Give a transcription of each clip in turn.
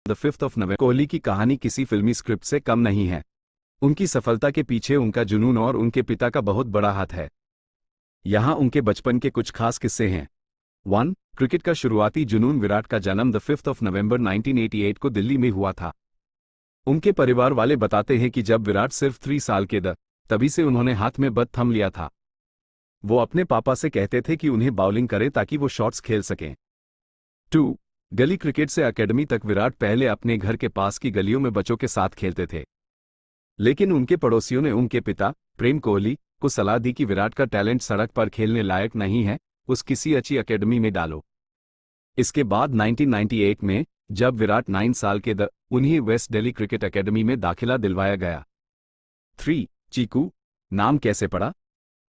The 5th of November. Kohli की कहानी किसी फिल्मी स्क्रिप्ट से कम नहीं है। उनकी सफलता के पीछे उनका जुनून और उनके पिता का बहुत बड़ा हाथ है। यहाँ उनके बचपन के कुछ खास किस्से हैं। 1. क्रिकेट का शुरुआती जुनून। विराट का जन्म द 5th ऑफ नवंबर 1988 को दिल्ली में हुआ था। उनके परिवार वाले बताते हैं कि जब विराट सिर्फ 3 साल के तभी से उन्होंने हाथ में बत थम लिया था। वो अपने पापा से कहते थे कि उन्हें बाउलिंग करें ताकि वो शॉट्स खेल सकें। 2. गली क्रिकेट से एकेडमी तक। विराट पहले अपने घर के पास की गलियों में बच्चों के साथ खेलते थे, लेकिन उनके पड़ोसियों ने उनके पिता प्रेम कोहली को सलाह दी कि विराट का टैलेंट सड़क पर खेलने लायक नहीं है, उस किसी अच्छी एकेडमी में डालो। इसके बाद 1998 में जब विराट 9 साल के उन्हें वेस्ट दिल्ली क्रिकेट एकेडमी में दाखिला दिलवाया गया। 3. चीकू। नाम कैसे पड़ा?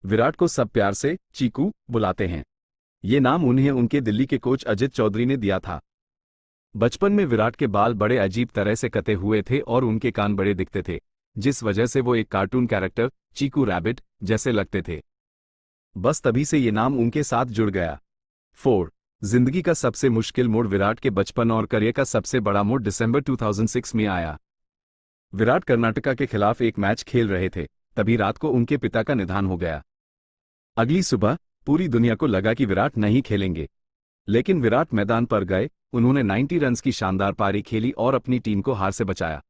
विराट को सब प्यार से चीकू बुलाते हैं। ये नाम उन्हें उनके दिल्ली के कोच अजित चौधरी ने दिया था। बचपन में विराट के बाल बड़े अजीब तरह से कटे हुए थे और उनके कान बड़े दिखते थे, जिस वजह से वो एक कार्टून कैरेक्टर चीकू रैबिट जैसे लगते थे। बस तभी से ये नाम उनके साथ जुड़ गया। 4. जिंदगी का सबसे मुश्किल मोड़। विराट के बचपन और करियर का सबसे बड़ा मोड़ दिसंबर 2006 में आया। विराट कर्नाटका के खिलाफ एक मैच खेल रहे थे, तभी रात को उनके पिता का निधन हो गया। अगली सुबह पूरी दुनिया को लगा कि विराट नहीं खेलेंगे, लेकिन विराट मैदान पर गए। उन्होंने 90 रन्स की शानदार पारी खेली और अपनी टीम को हार से बचाया।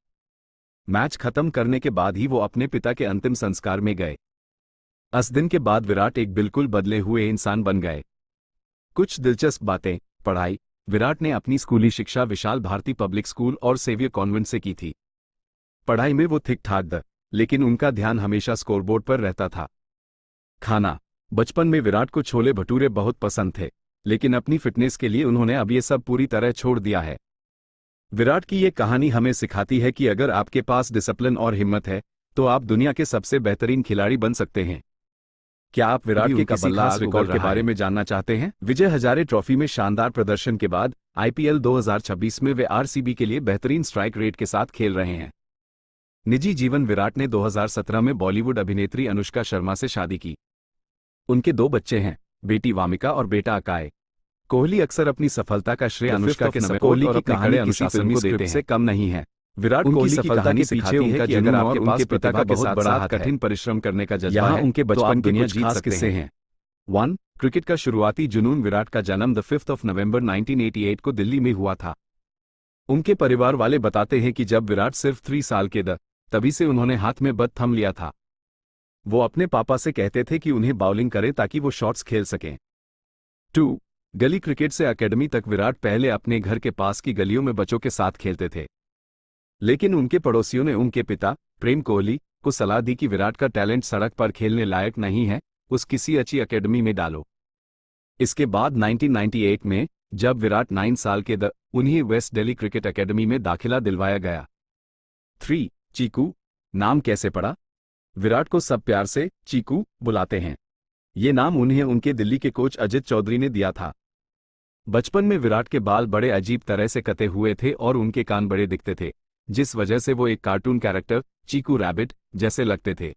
मैच खत्म करने के बाद ही वो अपने पिता के अंतिम संस्कार में गए। उस दिन के बाद विराट एक बिल्कुल बदले हुए इंसान बन गए। कुछ दिलचस्प बातें। पढ़ाई। विराट ने अपनी स्कूली शिक्षा विशाल भारती पब्लिक स्कूल और सेवियर कॉन्वेंट से की थी। पढ़ाई में वो ठीक ठाक लेकिन उनका ध्यान हमेशा स्कोरबोर्ड पर रहता था। खाना। बचपन में विराट को छोले भटूरे बहुत पसंद थे, लेकिन अपनी फिटनेस के लिए उन्होंने अब ये सब पूरी तरह छोड़ दिया है। विराट की ये कहानी हमें सिखाती है कि अगर आपके पास डिसिप्लिन और हिम्मत है तो आप दुनिया के सबसे बेहतरीन खिलाड़ी बन सकते हैं। क्या आप विराट के किसी खास रिकॉर्ड के बारे में जानना चाहते हैं? विजय हजारे ट्रॉफी में शानदार प्रदर्शन के बाद आईपीएल 2026 में वे आरसीबी के लिए बेहतरीन स्ट्राइक रेट के साथ खेल रहे हैं। निजी जीवन। विराट ने 2017 में बॉलीवुड अभिनेत्री अनुष्का शर्मा से शादी की। उनके 2 बच्चे हैं, बेटी वामिका और बेटा अकाय। कोहली अक्सर अपनी सफलता का श्रेय अनुष्का के सपोर्ट और अपने कड़े अनुशासन को देते हैं। से कम नहीं है। विराट कोहली सफलता के पीछे उनका जुनून और उनके पिता का बहुत बड़ा हाथ है। कठिन परिश्रम करने का जज्बा है। उनके बचपन के कुछ खास किस्से हैं। 1. क्रिकेट का शुरुआती जुनून। विराट का जन्म द 5th ऑफ नवंबर 1988 को दिल्ली में हुआ था। उनके परिवार वाले बताते हैं कि जब विराट सिर्फ 3 साल के तभी से उन्होंने हाथ में बत थम लिया था। वो अपने पापा से कहते थे कि उन्हें बाउलिंग करें ताकि वो शॉट्स खेल सकें। 2. गली क्रिकेट से एकेडमी तक। विराट पहले अपने घर के पास की गलियों में बच्चों के साथ खेलते थे, लेकिन उनके पड़ोसियों ने उनके पिता प्रेम कोहली को सलाह दी कि विराट का टैलेंट सड़क पर खेलने लायक नहीं है, उस किसी अच्छी एकेडमी में डालो। इसके बाद 1998 में जब विराट 9 साल के उन्हें वेस्ट दिल्ली क्रिकेट एकेडमी में दाखिला दिलवाया गया। 3. चीकू। नाम कैसे पड़ा? विराट को सब प्यार से चीकू बुलाते हैं। ये नाम उन्हें उनके दिल्ली के कोच अजित चौधरी ने दिया था। बचपन में विराट के बाल बड़े अजीब तरह से कटे हुए थे और उनके कान बड़े दिखते थे, जिस वजह से वो एक कार्टून कैरेक्टर चीकू रैबिट जैसे लगते थे।